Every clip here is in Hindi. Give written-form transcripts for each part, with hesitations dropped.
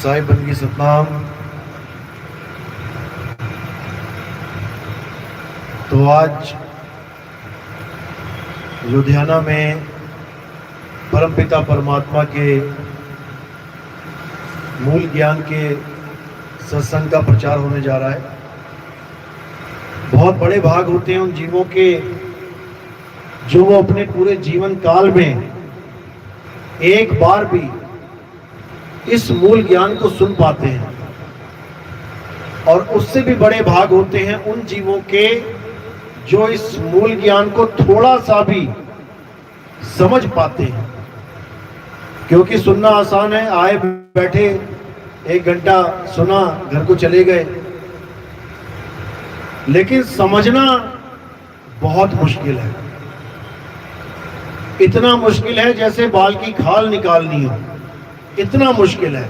साहिब बंदगी सतनाम। तो आज लुधियाना में परमपिता परमात्मा के मूल ज्ञान के सत्संग का प्रचार होने जा रहा है। बहुत बड़े भाग होते हैं उन जीवों के जो वो अपने पूरे जीवन काल में एक बार भी इस मूल ज्ञान को सुन पाते हैं, और उससे भी बड़े भाग होते हैं उन जीवों के जो इस मूल ज्ञान को थोड़ा सा भी समझ पाते हैं। क्योंकि सुनना आसान है, आए बैठे 1 घंटा सुना, घर को चले गए, लेकिन समझना बहुत मुश्किल है। इतना मुश्किल है जैसे बाल की खाल निकालनी हो, इतना मुश्किल है।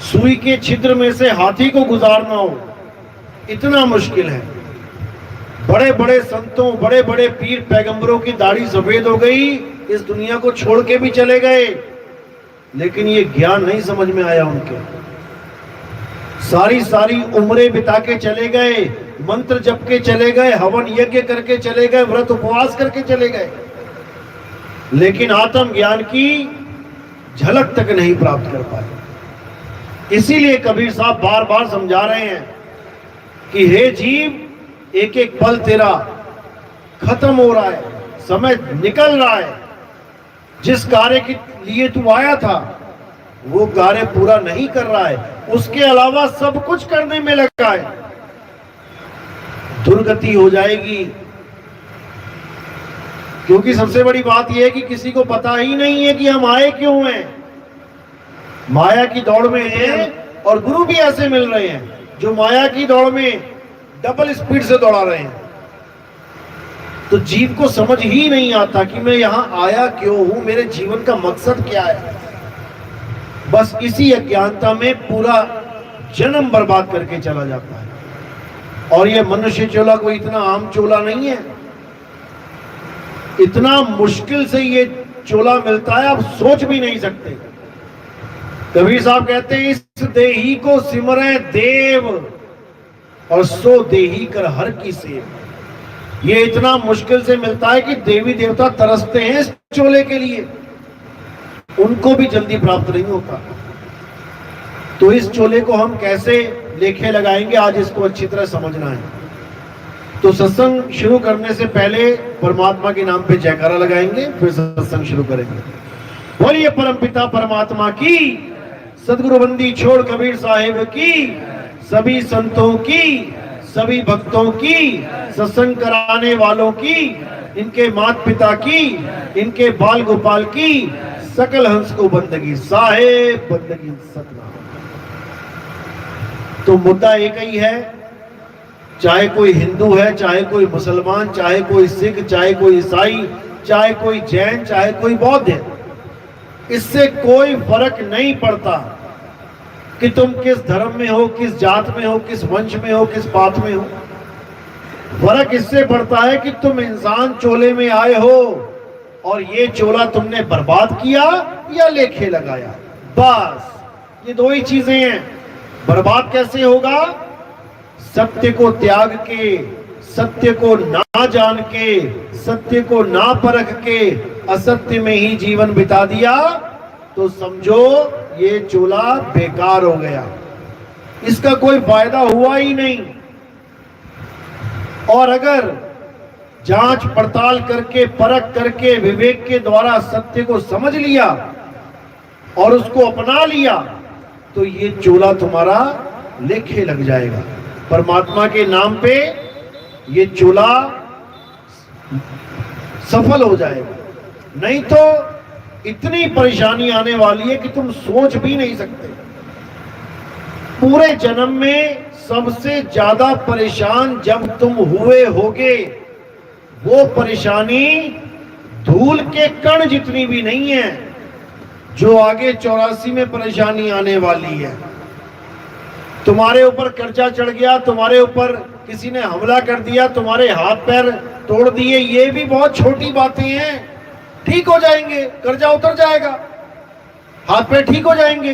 सुई के छिद्र में से हाथी को गुजारना हो, इतना मुश्किल है। बड़े बड़े संतों, बड़े बड़े पीर पैगंबरों की दाढ़ी सफेद हो गई, इस दुनिया को छोड़ के भी चले गए, लेकिन ये ज्ञान नहीं समझ में आया उनके। सारी सारी उम्रें बिता के चले गए, मंत्र जप के चले गए, हवन यज्ञ करके चले गए, व्रत उपवास करके चले गए, लेकिन आत्म ज्ञान की झलक तक नहीं प्राप्त कर पाए। इसीलिए कबीर साहब बार बार समझा रहे हैं कि हे जीव, एक एक पल तेरा खत्म हो रहा है, समय निकल रहा है। जिस कार्य के लिए तू आया था वो कार्य पूरा नहीं कर रहा है, उसके अलावा सब कुछ करने में लगा है। दुर्गति हो जाएगी। क्योंकि सबसे बड़ी बात यह है कि किसी को पता ही नहीं है कि हम आए क्यों हैं। माया की दौड़ में हैं और गुरु भी ऐसे मिल रहे हैं जो माया की दौड़ में डबल स्पीड से दौड़ा रहे हैं। तो जीव को समझ ही नहीं आता कि मैं यहां आया क्यों हूं, मेरे जीवन का मकसद क्या है। बस इसी अज्ञानता में पूरा जन्म बर्बाद करके चला जाता है। और यह मनुष्य चोला कोई इतना आम चोला नहीं है, इतना मुश्किल से ये चोला मिलता है, आप सोच भी नहीं सकते। कबीर साहब कहते हैं, इस देही को सिमरे देव और सो देही कर हर की सेव। ये इतना मुश्किल से मिलता है कि देवी देवता तरसते हैं इस चोले के लिए, उनको भी जल्दी प्राप्त नहीं होता। तो इस चोले को हम कैसे लेखे लगाएंगे, आज इसको अच्छी तरह समझना है। तो सत्संग शुरू करने से पहले परमात्मा के नाम पे जयकारा लगाएंगे, फिर सत्संग शुरू करेंगे। बोलिए परमपिता परमात्मा की, सदगुरु बंदी छोड़ कबीर साहिब की, सभी संतों की, सभी भक्तों की, सत्संग कराने वालों की, इनके माता पिता की, इनके बाल गोपाल की, सकल हंस को बंदगी साहेब बंदगी सतनाम। तो मुद्दा एक ही है, चाहे कोई हिंदू है, चाहे कोई मुसलमान, चाहे कोई सिख, चाहे कोई ईसाई, चाहे कोई जैन, चाहे कोई बौद्ध है, इससे कोई फर्क नहीं पड़ता कि तुम किस धर्म में हो, किस जात में हो, किस वंश में हो, किस पात में हो। फर्क इससे पड़ता है कि तुम इंसान चोले में आए हो और ये चोला तुमने बर्बाद किया या लेखे लगाया। बस ये दो ही चीजें हैं। बर्बाद कैसे होगा? सत्य को त्याग के, सत्य को ना जान के, सत्य को ना परख के असत्य में ही जीवन बिता दिया तो समझो ये चोला बेकार हो गया, इसका कोई फायदा हुआ ही नहीं। और अगर जांच पड़ताल करके, परख करके, विवेक के द्वारा सत्य को समझ लिया और उसको अपना लिया तो ये चोला तुम्हारा लेखे लग जाएगा। परमात्मा के नाम पे ये चोला सफल हो जाएगा। नहीं तो इतनी परेशानी आने वाली है कि तुम सोच भी नहीं सकते। पूरे जन्म में सबसे ज्यादा परेशान जब तुम हुए होगे, वो परेशानी धूल के कण जितनी भी नहीं है जो आगे 84 में परेशानी आने वाली है। तुम्हारे ऊपर कर्जा चढ़ गया, तुम्हारे ऊपर किसी ने हमला कर दिया, तुम्हारे हाथ पैर तोड़ दिए, ये भी बहुत छोटी बातें हैं, ठीक हो जाएंगे, कर्जा उतर जाएगा, हाथ पैर ठीक हो जाएंगे।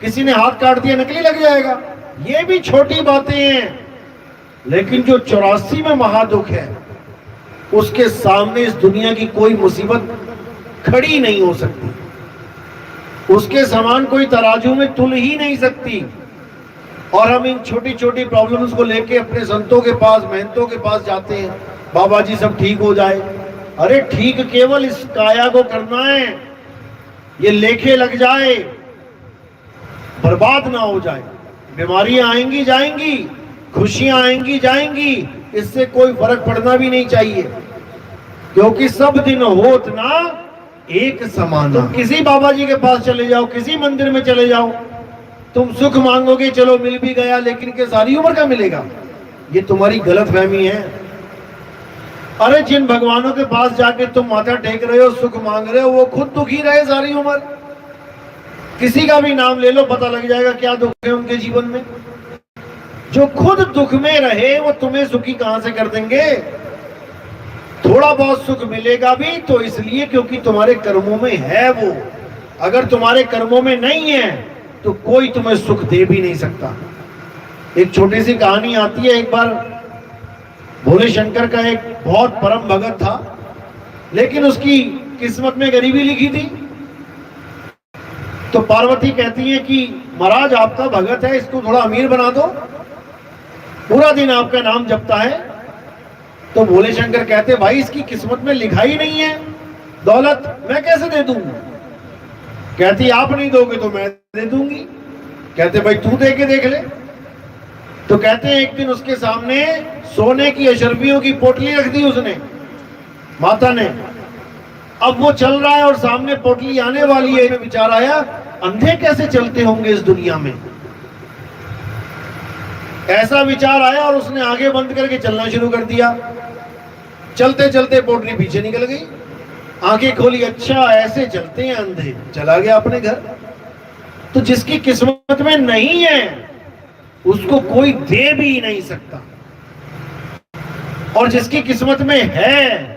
किसी ने हाथ काट दिया नकली लग जाएगा। ये भी छोटी बातें हैं, लेकिन जो 84 में महादुख है उसके सामने इस दुनिया की कोई मुसीबत खड़ी नहीं हो सकती, उसके समान कोई तराजू में तुल ही नहीं सकती। और हम इन छोटी छोटी प्रॉब्लम्स को लेके अपने संतों के पास, महंतों के पास जाते हैं, बाबा जी सब ठीक हो जाए। अरे ठीक केवल इस काया को करना है, ये लेखे लग जाए, बर्बाद ना हो जाए। बीमारियां आएंगी जाएंगी, खुशियां आएंगी जाएंगी, इससे कोई फर्क पड़ना भी नहीं चाहिए, क्योंकि सब दिन होत ना एक समान। तुम किसी बाबा जी के पास चले जाओ, किसी मंदिर में चले जाओ, तुम सुख मांगोगे, चलो मिल भी गया, लेकिन के सारी उम्र का मिलेगा, ये तुम्हारी गलतफहमी है। अरे जिन भगवानों के पास जाके तुम माथा टेक रहे हो, सुख मांग रहे हो, वो खुद दुखी रहे सारी उम्र। किसी का भी नाम ले लो, पता लग जाएगा क्या दुख है उनके जीवन में। जो खुद दुख में रहे वो तुम्हें सुखी कहां से कर देंगे। थोड़ा बहुत सुख मिलेगा भी तो इसलिए क्योंकि तुम्हारे कर्मों में है वो। अगर तुम्हारे कर्मों में नहीं है तो कोई तुम्हें सुख दे भी नहीं सकता। एक छोटी सी कहानी आती है। एक बार भोले शंकर का एक बहुत परम भगत था, लेकिन उसकी किस्मत में गरीबी लिखी थी। तो पार्वती कहती है कि महाराज आपका भगत है, इसको थोड़ा अमीर बना दो, पूरा दिन आपका नाम जपता है। तो भोले शंकर कहते भाई इसकी किस्मत में लिखा ही नहीं है दौलत, मैं कैसे दे दूं। कहती आप नहीं दोगे तो मैं दे दूंगी। कहते भाई तू दे के देख ले। तो कहते हैं एक दिन उसके सामने सोने की अशरफियों की पोटली रख दी उसने, माता ने। अब वो चल रहा है और सामने पोटली आने वाली है। विचार आया अंधे कैसे चलते होंगे इस दुनिया में, ऐसा विचार आया और उसने आगे बंद करके चलना शुरू कर दिया। चलते चलते पोटली पीछे निकल गई, आंखें खोली, अच्छा ऐसे चलते हैं अंधे, चला गया अपने घर। तो जिसकी किस्मत में नहीं है उसको कोई दे भी नहीं सकता, और जिसकी किस्मत में है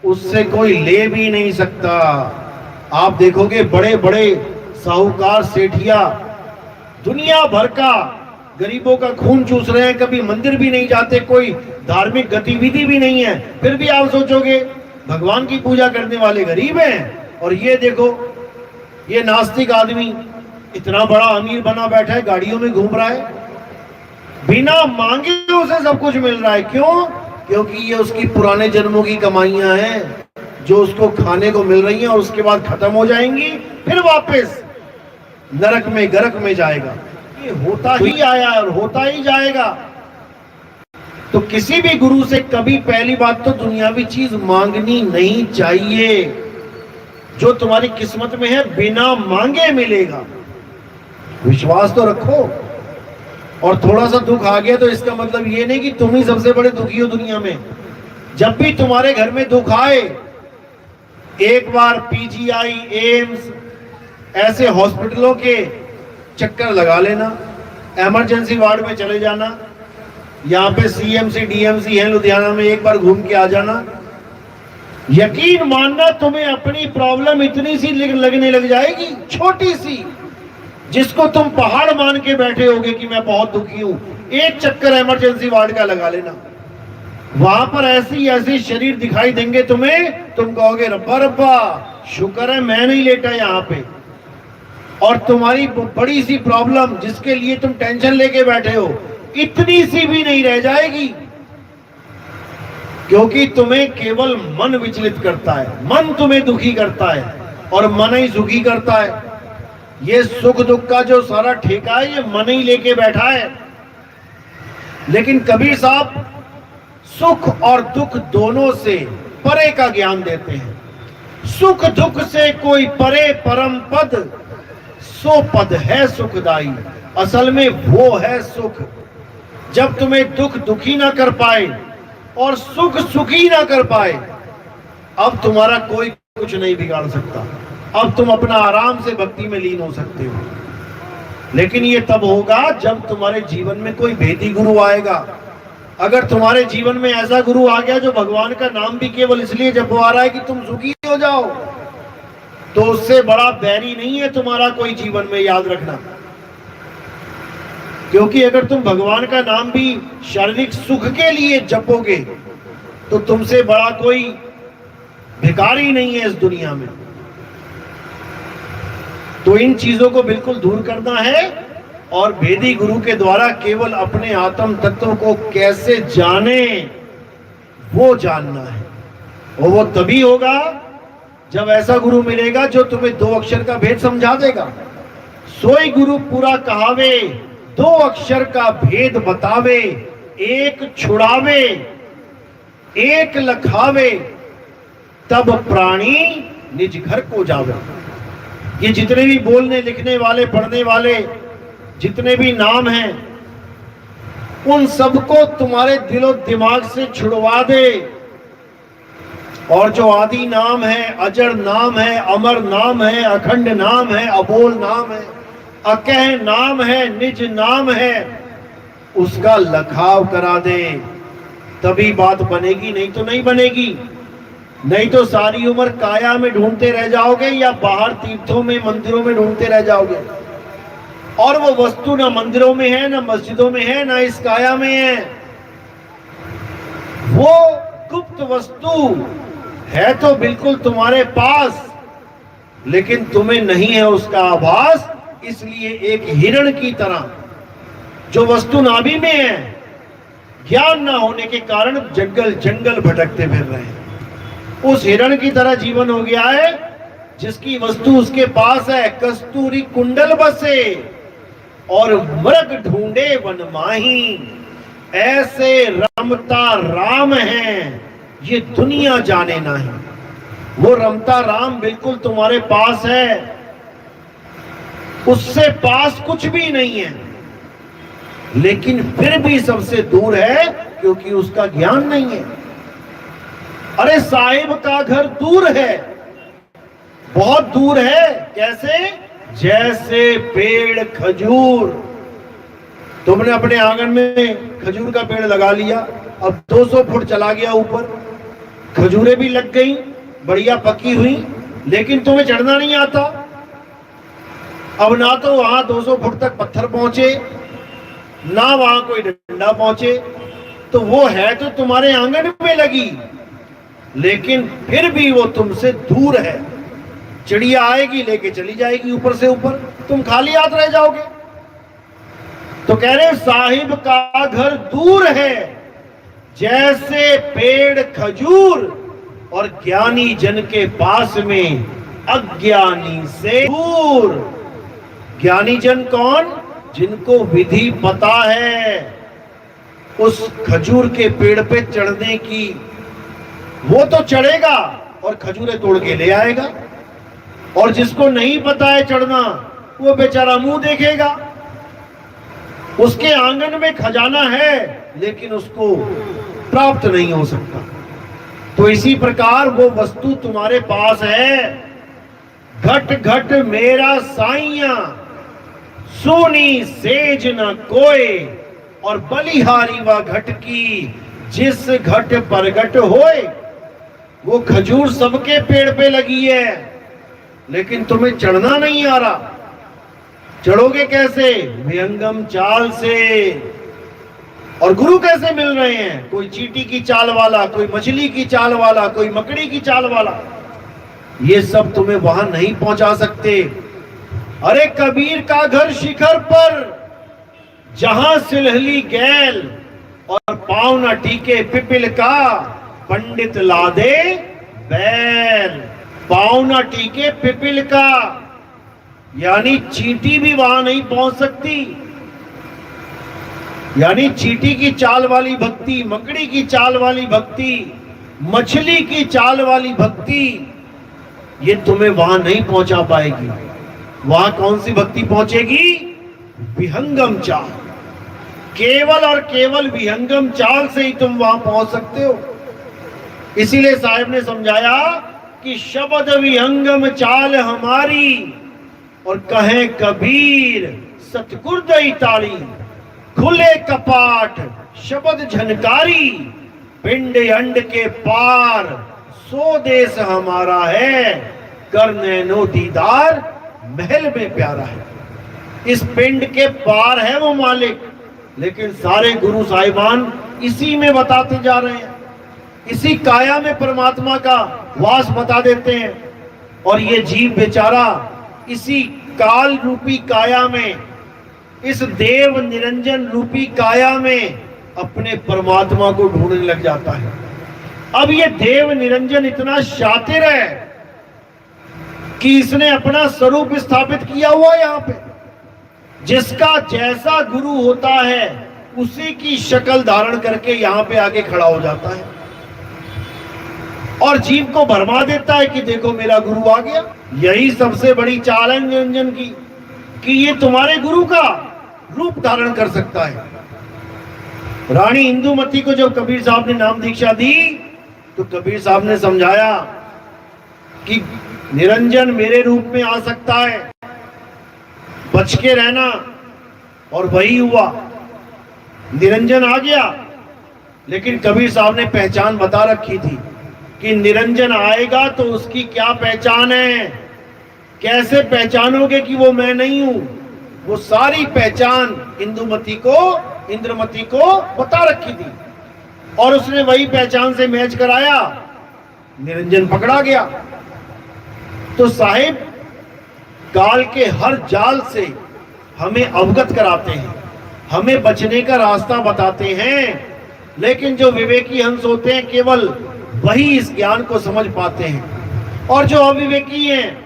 उससे कोई ले भी नहीं सकता। आप देखोगे बड़े बड़े साहूकार, सेठिया, दुनिया भर का गरीबों का खून चूस रहे हैं, कभी मंदिर भी नहीं जाते, कोई धार्मिक गतिविधि भी नहीं है, फिर भी आप सोचोगे भगवान की पूजा करने वाले गरीब हैं। और ये देखो ये नास्तिक आदमी इतना बड़ा अमीर बना बैठा है, गाड़ियों में घूम रहा है, बिना मांगे उसे सब कुछ मिल रहा है। क्यों? क्योंकि ये उसकी पुराने जन्मों की कमाइयां हैं जो उसको खाने को मिल रही हैं और उसके बाद खत्म हो जाएंगी, फिर वापस नरक में गरक में जाएगा। ये होता ही आया और होता ही जाएगा। तो किसी भी गुरु से कभी पहली बात तो दुनियावी चीज मांगनी नहीं चाहिए। जो तुम्हारी किस्मत में है बिना मांगे मिलेगा, विश्वास तो रखो। और थोड़ा सा दुख आ गया तो इसका मतलब ये नहीं कि तुम ही सबसे बड़े दुखी हो दुनिया में। जब भी तुम्हारे घर में दुख आए, एक बार पीजीआई, एम्स ऐसे हॉस्पिटलों के चक्कर लगा लेना, इमरजेंसी वार्ड में चले जाना, यहाँ पे सीएमसी डीएमसी है लुधियाना में, एक बार घूम के आ जाना। यकीन मानना तुम्हें अपनी प्रॉब्लम इतनी सी लगने लग जाएगी, छोटी सी, जिसको तुम पहाड़ मान के बैठे होगे कि मैं बहुत दुखी हूं। एक चक्कर इमरजेंसी वार्ड का लगा लेना, वहां पर ऐसी ऐसी शरीर दिखाई देंगे तुम्हें, तुम कहोगे रब्बा रब्बा शुक्र है मैं नहीं लेटा यहाँ पे। और तुम्हारी बड़ी सी प्रॉब्लम जिसके लिए तुम टेंशन लेके बैठे हो, इतनी सी भी नहीं रह जाएगी, क्योंकि तुम्हें केवल मन विचलित करता है, मन तुम्हें दुखी करता है और मन ही सुखी करता है। ये सुख दुख का जो सारा ठेका है ये मन ही लेके बैठा है। लेकिन कबीर साहब सुख और दुख दोनों से परे का ज्ञान देते हैं। सुख दुख से कोई परे परम पद, सो पद है सुखदाई। असल में वो है सुख। जब तुम्हें दुख दुखी ना कर पाए और सुख सुखी ना कर पाए, अब तुम्हारा कोई कुछ नहीं बिगाड़ सकता। अब तुम अपना आराम से भक्ति में लीन हो सकते हो। लेकिन ये तब होगा जब तुम्हारे जीवन में कोई भेदी गुरु आएगा। अगर तुम्हारे जीवन में ऐसा गुरु आ गया जो भगवान का नाम भी केवल इसलिए जपवा रहा है कि तुम सुखी हो जाओ, तो उससे बड़ा बैरी नहीं है तुम्हारा कोई जीवन में, याद रखना। क्योंकि अगर तुम भगवान का नाम भी शारीरिक सुख के लिए जपोगे तो तुमसे बड़ा कोई भिखारी नहीं है इस दुनिया में। तो इन चीजों को बिल्कुल दूर करना है और वेदी गुरु के द्वारा केवल अपने आत्म तत्व को कैसे जाने वो जानना है। और वो तभी होगा जब ऐसा गुरु मिलेगा जो तुम्हें 2 अक्षर का भेद समझा देगा। सोई गुरु पूरा कहावे, 2 अक्षर का भेद बतावे, एक छुड़ावे एक लखावे, तब प्राणी निज घर को जावे। ये जितने भी बोलने लिखने वाले पढ़ने वाले जितने भी नाम हैं उन सबको तुम्हारे दिलो दिमाग से छुड़वा दे। और जो आदि नाम है, अजर नाम है, अमर नाम है, अखंड नाम है, अबोल नाम है, अकह नाम है, निज नाम है, उसका लखाव करा दे, तभी बात बनेगी, नहीं तो नहीं बनेगी। नहीं तो सारी उम्र काया में ढूंढते रह जाओगे या बाहर तीर्थों में मंदिरों में ढूंढते रह जाओगे। और वो वस्तु ना मंदिरों में है, ना मस्जिदों में है, ना इस काया में है। वो गुप्त वस्तु है तो बिल्कुल तुम्हारे पास, लेकिन तुम्हें नहीं है उसका आभास। इसलिए एक हिरण की तरह जो वस्तु नाभि में है, ज्ञान ना होने के कारण जंगल जंगल भटकते फिर रहे हैं, उस हिरण की तरह जीवन हो गया है जिसकी वस्तु उसके पास है। कस्तूरी कुंडल बसे और मृग ढूंढे वन माही, ऐसे रमता राम है ये दुनिया जाने नहीं। वो रमता राम बिल्कुल तुम्हारे पास है, उससे पास कुछ भी नहीं है, लेकिन फिर भी सबसे दूर है क्योंकि उसका ज्ञान नहीं है। अरे साहिब का घर दूर है, बहुत दूर है। कैसे? जैसे पेड़ खजूर, तुमने अपने आंगन में खजूर का पेड़ लगा लिया, अब 200 फुट चला गया ऊपर, खजूरें भी लग गई, बढ़िया पकी हुई, लेकिन तुम्हें चढ़ना नहीं आता। अब ना तो वहां 200 फुट तक पत्थर पहुंचे, ना वहां कोई डंडा पहुंचे, तो वो है तो तुम्हारे आंगन में लगी, लेकिन फिर भी वो तुमसे दूर है। चिड़िया आएगी लेके चली जाएगी ऊपर से ऊपर, तुम खाली हाथ रह जाओगे। तो कह रहे साहिब का घर दूर है जैसे पेड़ खजूर, और ज्ञानी जन के पास में अज्ञानी से दूर। ज्ञानी जन कौन? जिनको विधि पता है उस खजूर के पेड़ पे चढ़ने की, वो तो चढ़ेगा और खजूरें तोड़ के ले आएगा। और जिसको नहीं पता है चढ़ना, वो बेचारा मुंह देखेगा। उसके आंगन में खजाना है लेकिन उसको प्राप्त नहीं हो सकता। तो इसी प्रकार वो वस्तु तुम्हारे पास है। घट घट मेरा साइया, सोनी सेज न कोय, और बलिहारी व घट की जिस घट प्रगट होए। वो खजूर सबके पेड़ पे लगी है, लेकिन तुम्हें चढ़ना नहीं आ रहा। चढ़ोगे कैसे? विहंगम चाल से। और गुरु कैसे मिल रहे हैं? कोई चींटी की चाल वाला, कोई मछली की चाल वाला, कोई मकड़ी की चाल वाला। ये सब तुम्हें वहां नहीं पहुंचा सकते। अरे कबीर का घर शिखर पर, जहां सिलहली गैल और पांव न टीके पिपिल का, पंडित लादे बैल। पांव न टीके पिपिल का, यानी चींटी भी वहां नहीं पहुंच सकती। यानी चींटी की चाल वाली भक्ति, मकड़ी की चाल वाली भक्ति, मछली की चाल वाली भक्ति, ये तुम्हें वहां नहीं पहुंचा पाएगी। वहां कौन सी भक्ति पहुंचेगी? विहंगम चाल। केवल और केवल विहंगम चाल से ही तुम वहां पहुंच सकते हो। इसीलिए साहब ने समझाया कि शब्द विहंगम चाल हमारी, और कहे कबीर सतगुर दई ताली। खुले कपाट शब्द झनकारी, पिंड अंड के पार सो देश हमारा है। कर नैनो दीदार महल में प्यारा है। इस पिंड के पार है वो मालिक। लेकिन सारे गुरु साहिबान इसी में बताते जा रहे हैं, इसी काया में परमात्मा का वास बता देते हैं। और ये जीव बेचारा इसी काल रूपी काया में, इस देव निरंजन रूपी काया में अपने परमात्मा को ढूंढने लग जाता है। अब ये देव निरंजन इतना शातिर है कि इसने अपना स्वरूप स्थापित किया हुआ यहां पे। जिसका जैसा गुरु होता है उसी की शक्ल धारण करके यहां पे आके खड़ा हो जाता है और जीव को भरमा देता है कि देखो मेरा गुरु आ गया। यही सबसे बड़ी चाल है निरंजन की कि ये तुम्हारे गुरु का रूप धारण कर सकता है। रानी इंदुमती को जब कबीर साहब ने नाम दीक्षा दी तो कबीर साहब ने समझाया कि निरंजन मेरे रूप में आ सकता है, बच के रहना। और वही हुआ, निरंजन आ गया। लेकिन कबीर साहब ने पहचान बता रखी थी कि निरंजन आएगा तो उसकी क्या पहचान है, कैसे पहचानोगे कि वो मैं नहीं हूं। वो सारी पहचान इंद्रमती को बता रखी थी और उसने वही पहचान से मैच कराया, निरंजन पकड़ा गया। तो साहिब काल के हर जाल से हमें अवगत कराते हैं, हमें बचने का रास्ता बताते हैं। लेकिन जो विवेकी हंस होते हैं केवल वही इस ज्ञान को समझ पाते हैं और जो अविवेकी हैं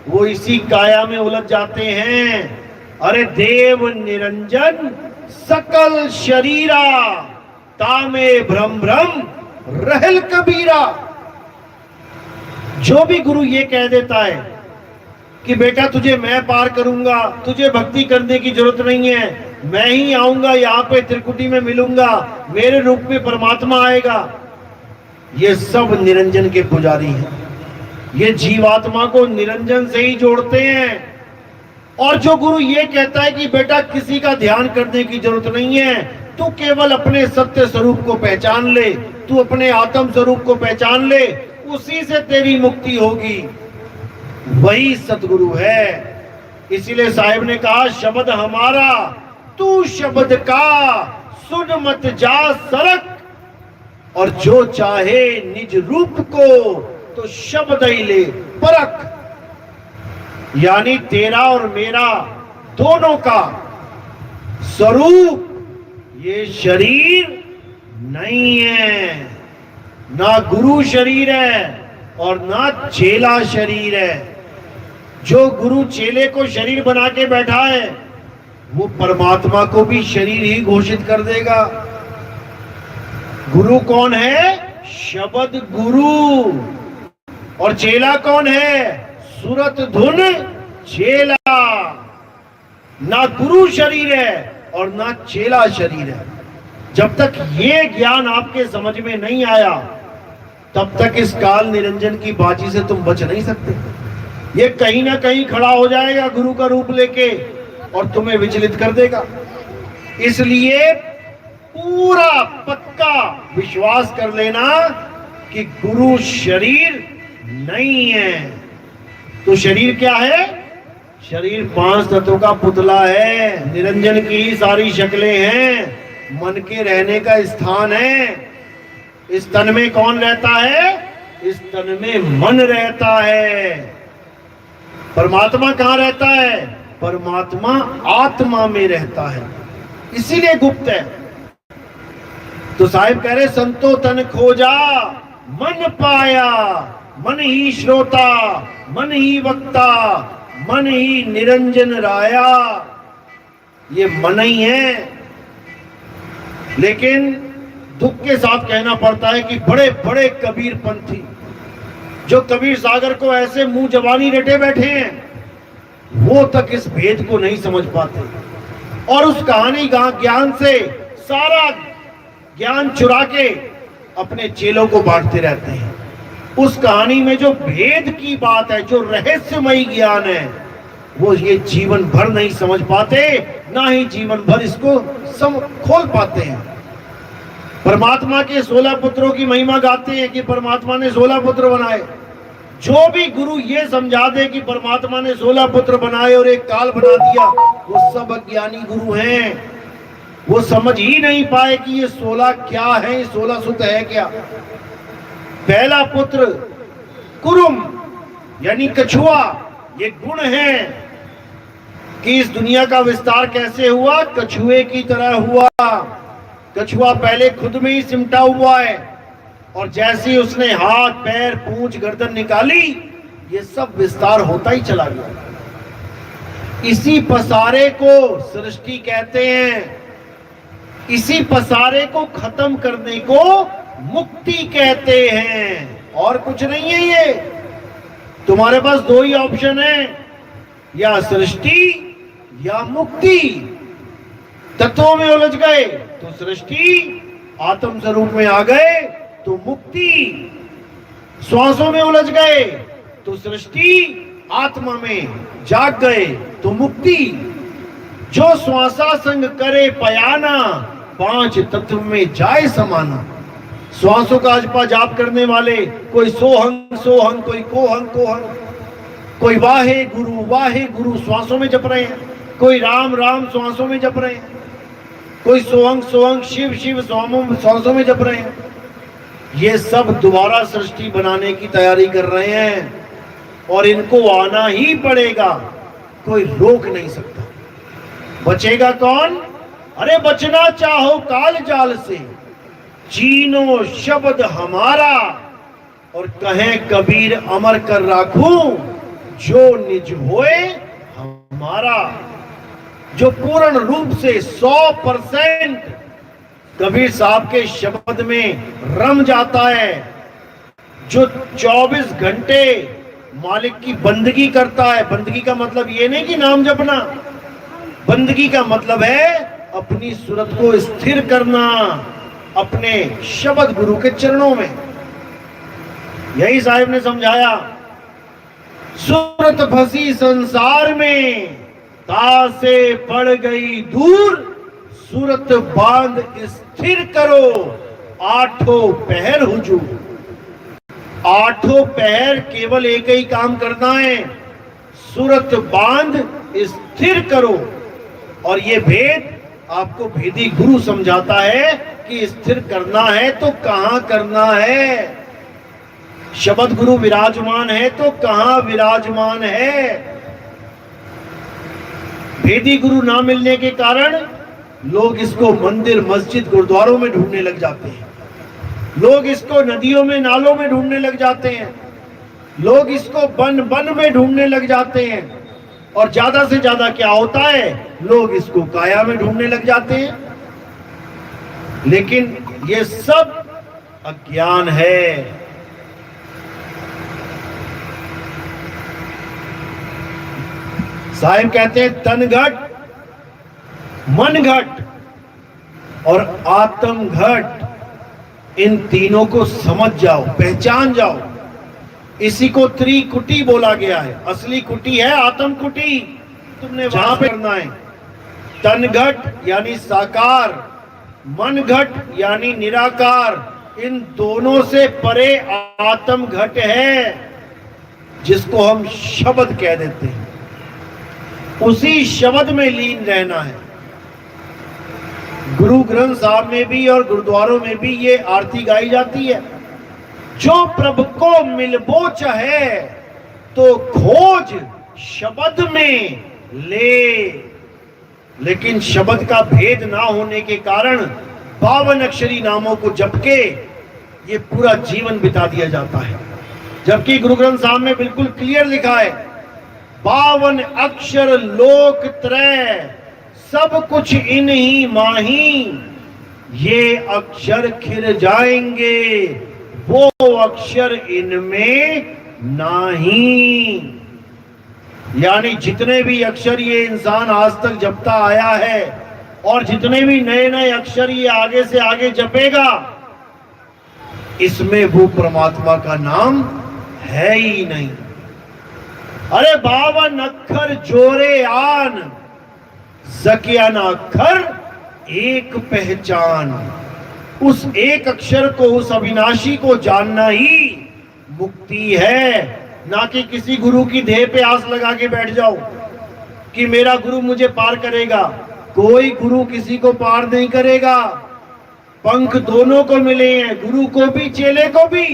वो इसी काया में उलझ जाते हैं। अरे देव निरंजन सकल शरीरा, तामे भ्रम भ्रम रहल कबीरा। जो भी गुरु ये कह देता है कि बेटा तुझे मैं पार करूंगा, तुझे भक्ति करने की जरूरत नहीं है, मैं ही आऊंगा यहाँ पे त्रिकुटी में मिलूंगा, मेरे रूप में परमात्मा आएगा, ये सब निरंजन के पुजारी हैं। ये जीवात्मा को निरंजन से ही जोड़ते हैं। और जो गुरु ये कहता है कि बेटा किसी का ध्यान करने की जरूरत नहीं है, तू केवल अपने सत्य स्वरूप को पहचान ले, तू अपने आत्म स्वरूप को पहचान ले, उसी से तेरी मुक्ति होगी, वही सतगुरु है। इसीलिए साहिब ने कहा शब्द हमारा तू शब्द का, सुन मत जा सरक, और जो चाहे निज रूप को तो शब्द ही ले परख। यानी तेरा और मेरा दोनों का स्वरूप ये शरीर नहीं है, ना गुरु शरीर है और ना चेला शरीर है। जो गुरु चेले को शरीर बना के बैठा है वो परमात्मा को भी शरीर ही घोषित कर देगा। गुरु कौन है? शब्द गुरु। और चेला कौन है? सूरत धुन चेला। ना गुरु शरीर है और ना चेला शरीर है। जब तक ये ज्ञान आपके समझ में नहीं आया तब तक इस काल निरंजन की बाजी से तुम बच नहीं सकते। ये कहीं ना कहीं खड़ा हो जाएगा गुरु का रूप लेके और तुम्हें विचलित कर देगा। इसलिए पूरा पक्का विश्वास कर लेना कि गुरु शरीर नहीं है। तो शरीर क्या है? शरीर 5 तत्वों का पुतला है, निरंजन की ही सारी शक्लें हैं, मन के रहने का स्थान है। इस तन में कौन रहता है? इस तन में मन रहता है। परमात्मा कहाँ रहता है? परमात्मा आत्मा में रहता है, इसीलिए गुप्त है। तो साहिब कह रहे संतो तन खोजा मन पाया, मन ही श्रोता मन ही वक्ता मन ही निरंजन राया। ये मन ही है। लेकिन दुख के साथ कहना पड़ता है कि बड़े बड़े कबीर पंथी जो कबीर सागर को ऐसे मुंह जबानी रटे बैठे हैं वो तक इस भेद को नहीं समझ पाते और उस कहानी ज्ञान से सारा ज्ञान चुरा के अपने चेलों को बांटते रहते हैं। उस कहानी में जो भेद की बात है, जो रहस्यमयी ज्ञान है, वो ये जीवन भर नहीं समझ पाते, ना ही जीवन भर इसको खोल पाते हैं। परमात्मा के 16 पुत्रों की महिमा गाते हैं कि परमात्मा ने 16 पुत्र बनाए, जो भी गुरु ये समझा दे कि परमात्मा ने 16 पुत्र बनाए और एक काल बना दिया, वो सब अज्ञानी गुरु हैं। वो समझ ही नहीं पाए कि ये 16 क्या है, ये 16 सुत है क्या। पहला पुत्र कुरुम यानी कछुआ, ये गुण है कि इस दुनिया का विस्तार कैसे हुआ, कछुए की तरह हुआ। कछुआ पहले खुद में ही सिमटा हुआ है, और जैसे ही उसने हाथ पैर पूंछ गर्दन निकाली, ये सब विस्तार होता ही चला गया। इसी पसारे को सृष्टि कहते हैं, इसी पसारे को खत्म करने को मुक्ति कहते हैं, और कुछ नहीं है। ये तुम्हारे पास दो ही ऑप्शन है, या सृष्टि या मुक्ति। तत्वों में उलझ गए तो सृष्टि, आत्म स्वरूप में आ गए तो मुक्ति। श्वासों में उलझ गए तो सृष्टि, आत्मा में जाग गए तो मुक्ति। जो श्वासा संग करे पयाना, 5 तत्व में जाए समाना। श्वासों का अजपा जाप करने वाले, कोई सोहंग सोहंग, कोई कोहंग कोहंग, कोई वाहे गुरु श्वासों में जप रहे हैं, कोई राम राम श्वासों में जप रहे हैं, कोई सोहंग सोहंग शिव शिव श्वासों में जप रहे हैं। ये सब दोबारा सृष्टि बनाने की तैयारी कर रहे हैं, और इनको आना ही पड़ेगा, कोई रोक नहीं सकता। बचेगा कौन? अरे बचना चाहो काल जाल से, चीनो शब्द हमारा, और कहें कबीर अमर कर राखूं, जो निज होए हमारा। जो पूर्ण रूप से 100% कबीर साहब के शब्द में रम जाता है, जो 24 घंटे मालिक की बंदगी करता है। बंदगी का मतलब ये नहीं कि नाम जपना, बंदगी का मतलब है अपनी सूरत को स्थिर करना अपने शब्द गुरु के चरणों में। यही साहिब ने समझाया, सूरत फंसी संसार में, तासे पड़ गई दूर, सूरत बांध स्थिर करो, 8 पहर हुजूर। 8 पहर केवल एक ही काम करना है, सूरत बांध स्थिर करो। और ये भेद आपको भेदी गुरु समझाता है कि स्थिर करना है तो कहां करना है। शब्द गुरु विराजमान है तो कहां विराजमान है। भेदी गुरु ना मिलने के कारण लोग इसको मंदिर मस्जिद गुरुद्वारों में ढूंढने लग जाते हैं, लोग इसको नदियों में नालों में ढूंढने लग जाते हैं, लोग इसको बन बन में ढूंढने लग जाते हैं। और ज्यादा से ज्यादा क्या होता है, लोग इसको काया में ढूंढने लग जाते हैं। लेकिन ये सब अज्ञान है। साहिब कहते हैं तन घट, मन घट और आत्म घट, इन तीनों को समझ जाओ, पहचान जाओ। इसी को त्रिकुटी बोला गया है। असली कुटी है आत्म कुटी, तुमने वहां पे करना है। तन घट यानी साकार, मन घट यानी निराकार, इन दोनों से परे आत्म घट है, जिसको हम शब्द कह देते हैं। उसी शब्द में लीन रहना है। गुरु ग्रंथ साहब में भी और गुरुद्वारों में भी ये आरती गाई जाती है, जो प्रभु को मिलबो चाहे तो खोज शब्द में ले। लेकिन शब्द का भेद ना होने के कारण 52 अक्षरी नामों को जप के ये पूरा जीवन बिता दिया जाता है। जबकि गुरु ग्रंथ साहब में बिल्कुल क्लियर लिखा है, 52 अक्षर लोक त्रय, सब कुछ इन ही माही, ये अक्षर खिर जाएंगे, वो अक्षर इनमें नहीं। यानी जितने भी अक्षर ये इंसान आज तक जपता आया है और जितने भी नए नए अक्षर ये आगे से आगे जपेगा, इसमें वो परमात्मा का नाम है ही नहीं। अरे 52 अक्षर जोरे आन, सकिया ना अक्षर एक पहचान। उस एक अक्षर को, उस अविनाशी को जानना ही मुक्ति है। ना कि किसी गुरु की देह पे आस लगा के बैठ जाओ कि मेरा गुरु मुझे पार करेगा। कोई गुरु किसी को पार नहीं करेगा। पंख दोनों को मिले हैं, गुरु को भी चेले को भी।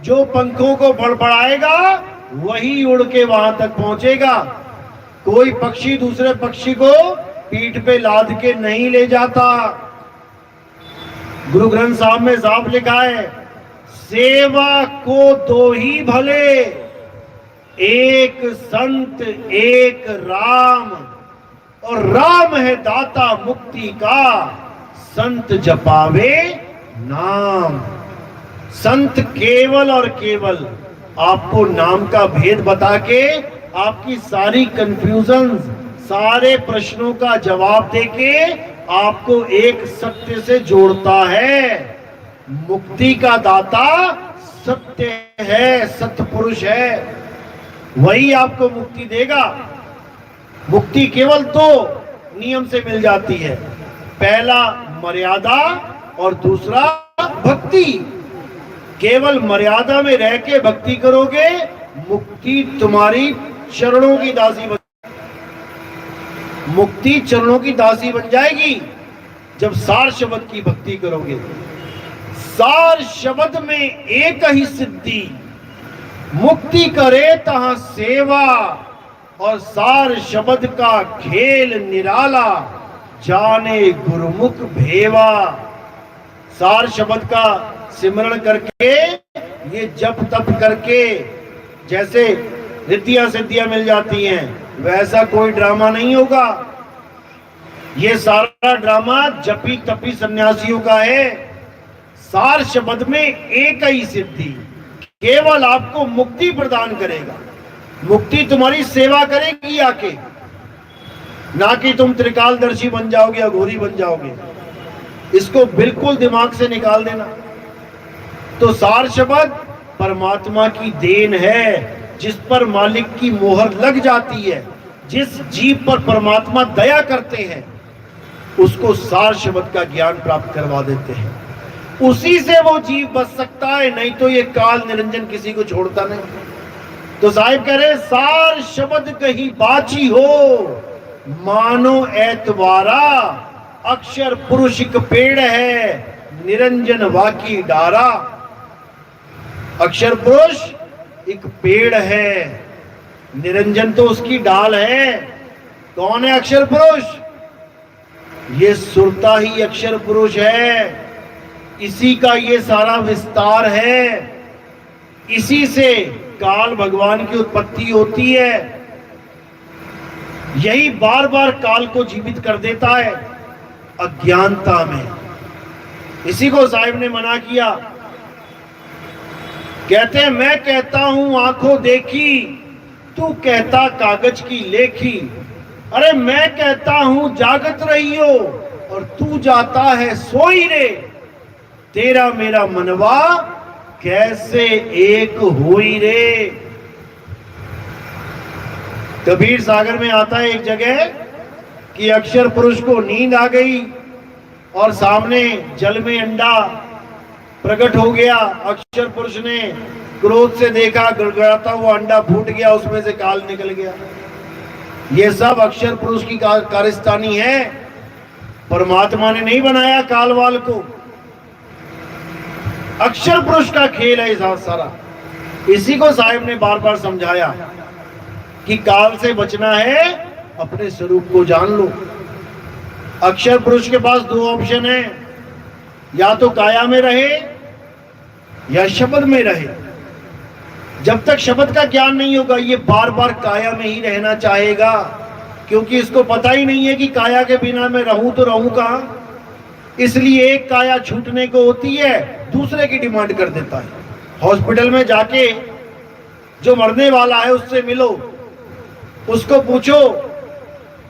जो पंखों को बड़बड़ाएगा वही उड़ के वहां तक पहुंचेगा। कोई पक्षी दूसरे पक्षी को पीठ पे लाद के नहीं ले जाता। गुरु ग्रंथ साहब में साफ लिखा है, सेवा को दो ही भले, एक संत एक राम, और राम है दाता मुक्ति का, संत जपावे नाम। संत केवल और केवल आपको नाम का भेद बता के आपकी सारी कंफ्यूजन, सारे प्रश्नों का जवाब देके आपको एक सत्य से जोड़ता है। मुक्ति का दाता सत्य है, सत्य पुरुष है, वही आपको मुक्ति देगा। मुक्ति केवल दो नियम से मिल जाती है, पहला मर्यादा और दूसरा भक्ति। केवल मर्यादा में रह के भक्ति करोगे, मुक्ति तुम्हारी चरणों की दासी बन, मुक्ति चरणों की दासी बन जाएगी जब सार शब्द की भक्ति करोगे। सार शब्द में एक ही सिद्धि, मुक्ति करे तहां सेवा, और सार शब्द का खेल निराला, जाने गुरुमुख भेवा। सार शब्द का सिमरण करके, ये जप तप करके जैसे रिद्धियां सिद्धियां मिल जाती हैं, वैसा कोई ड्रामा नहीं होगा। ये सारा ड्रामा जपी तपी सन्यासियों का है। सार शब्द में एक ही सिद्धि केवल आपको मुक्ति प्रदान करेगा। मुक्ति तुम्हारी सेवा करेगी आके, ना कि तुम त्रिकालदर्शी बन जाओगे, अघोरी बन जाओगे। इसको बिल्कुल दिमाग से निकाल देना। तो सार शब्द परमात्मा की देन है, जिस पर मालिक की मोहर लग जाती है, जिस जीव पर परमात्मा दया करते हैं, उसको सार शब्द का ज्ञान प्राप्त करवा देते हैं। उसी से वो जीव बच सकता है, नहीं तो ये काल निरंजन किसी को छोड़ता नहीं। तो साहिब कह रहे, सार शब्द कहीं बाची हो, मानो एतवारा, अक्षर पुरुष एक पेड़ है, निरंजन वाकी डारा। अक्षर पुरुष एक पेड़ है, निरंजन तो उसकी डाल है। कौन है अक्षर पुरुष? ये सुरता ही अक्षर पुरुष है, इसी का ये सारा विस्तार है। इसी से काल भगवान की उत्पत्ति होती है। यही बार बार काल को जीवित कर देता है अज्ञानता में। इसी को साहिब ने मना किया। कहते हैं, मैं कहता हूं आंखों देखी, तू कहता कागज की लेखी। अरे मैं कहता हूं जागत रहियो, और तू जाता है सोई रे। तेरा मेरा मनवा कैसे एक होई रे। कबीर सागर में आता है एक जगह कि अक्षर पुरुष को नींद आ गई और सामने जल में अंडा प्रकट हो गया। अक्षर पुरुष ने क्रोध से देखा, गड़गड़ाता हुआ अंडा फूट गया, उसमें से काल निकल गया। ये सब अक्षर पुरुष की कारस्तानी है। परमात्मा ने नहीं बनाया काल वाल को, अक्षर पुरुष का खेल है सारा। इसी को साहिब ने बार बार समझाया कि काल से बचना है, अपने स्वरूप को जान लो। अक्षर पुरुष के पास दो ऑप्शन है, या तो काया में रहे या शब्द में रहे। जब तक शब्द का ज्ञान नहीं होगा, ये बार बार काया में ही रहना चाहेगा, क्योंकि इसको पता ही नहीं है कि काया के बिना मैं रहूं तो रहूं कहां। इसलिए एक काया छूटने को होती है, दूसरे की डिमांड कर देता है। हॉस्पिटल में जाके जो मरने वाला है उससे मिलो, उसको पूछो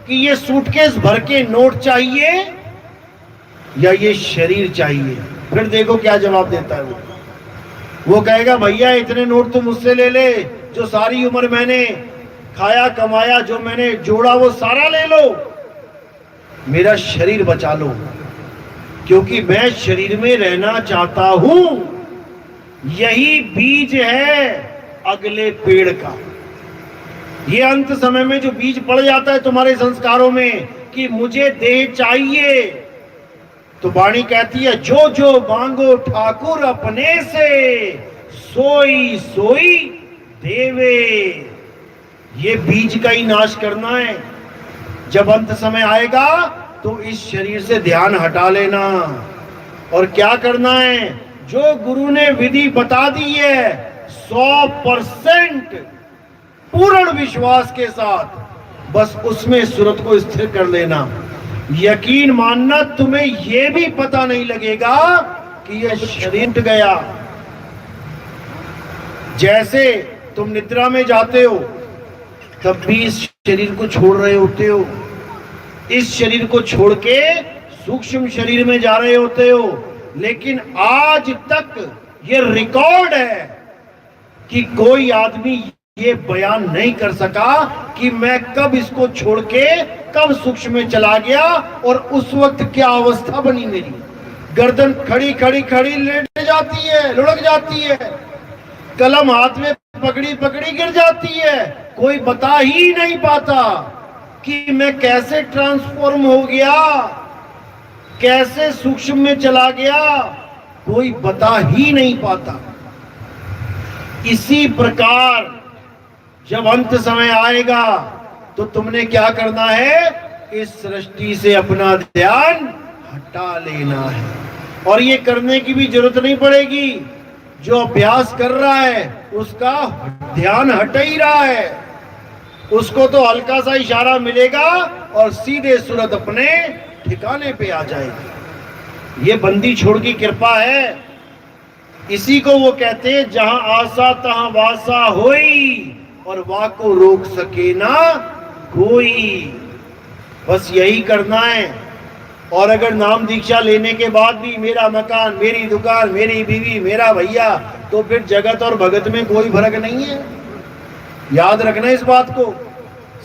कि ये सूटकेस भर के नोट चाहिए या ये शरीर चाहिए। फिर देखो क्या जवाब देता है वो कहेगा, भैया इतने नोट तो मुझसे ले ले, जो सारी उम्र मैंने खाया कमाया, जो मैंने जोड़ा वो सारा ले लो, मेरा शरीर बचा लो, क्योंकि मैं शरीर में रहना चाहता हूं। यही बीज है अगले पेड़ का। ये अंत समय में जो बीज पड़ जाता है तुम्हारे संस्कारों में कि मुझे देह चाहिए, तो वाणी कहती है जो जो मांगो ठाकुर अपने से, सोई सोई देवे। ये बीज का ही नाश करना है। जब अंत समय आएगा तो इस शरीर से ध्यान हटा लेना और क्या करना है, जो गुरु ने विधि बता दी है 100% पूर्ण विश्वास के साथ बस उसमें सूरत को स्थिर कर लेना। यकीन मानना तुम्हें यह भी पता नहीं लगेगा कि यह शरीर उठ गया। जैसे तुम निद्रा में जाते हो तब भी इस शरीर को छोड़ रहे होते हो, इस शरीर को छोड़ के सूक्ष्म शरीर में जा रहे होते हो, लेकिन आज तक ये रिकॉर्ड है कि कोई आदमी ये बयान नहीं कर सका कि मैं कब इसको छोड़ के कब सूक्ष्म में चला गया और उस वक्त क्या अवस्था बनी मेरी। गर्दन खड़ी खड़ी खड़ी लेट जाती है, लुढ़क जाती है, कलम हाथ में पकड़ी पकड़ी गिर जाती है। कोई बता ही नहीं पाता कि मैं कैसे ट्रांसफॉर्म हो गया, कैसे सूक्ष्म में चला गया, कोई बता ही नहीं पाता। इसी प्रकार जब अंत समय आएगा तो तुमने क्या करना है, इस सृष्टि से अपना ध्यान हटा लेना है। और ये करने की भी जरूरत नहीं पड़ेगी, जो अभ्यास कर रहा है उसका ध्यान हट ही रहा है, उसको तो हल्का सा इशारा मिलेगा और सीधे सूरत अपने ठिकाने पे आ जाएगी। ये बंदी छोड़ की कृपा है। इसी को वो कहते हैं जहां आशा तहां वासा होई और वाह को रोक सके ना कोई। बस यही करना है। और अगर नाम दीक्षा लेने के बाद भी मेरा मकान, मेरी दुकान, मेरी बीवी, मेरा भैया, तो फिर जगत और भगत में कोई फर्क नहीं है। याद रखना इस बात को।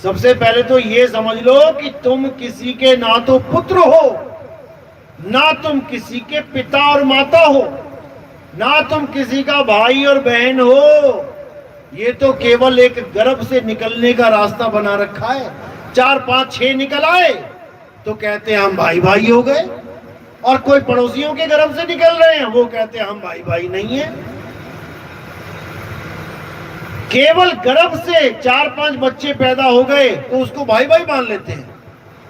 सबसे पहले तो ये समझ लो कि तुम किसी के ना तो पुत्र हो, ना तुम किसी के पिता और माता हो, ना तुम किसी का भाई और बहन हो। ये तो केवल एक गर्भ से निकलने का रास्ता बना रखा है। 4 5 6 निकल आए तो कहते हैं हम भाई भाई हो गए, और कोई पड़ोसियों के गर्भ से निकल रहे हैं वो कहते हैं हम भाई भाई नहीं है। केवल गर्भ से 4 5 बच्चे पैदा हो गए तो उसको भाई भाई मान लेते हैं,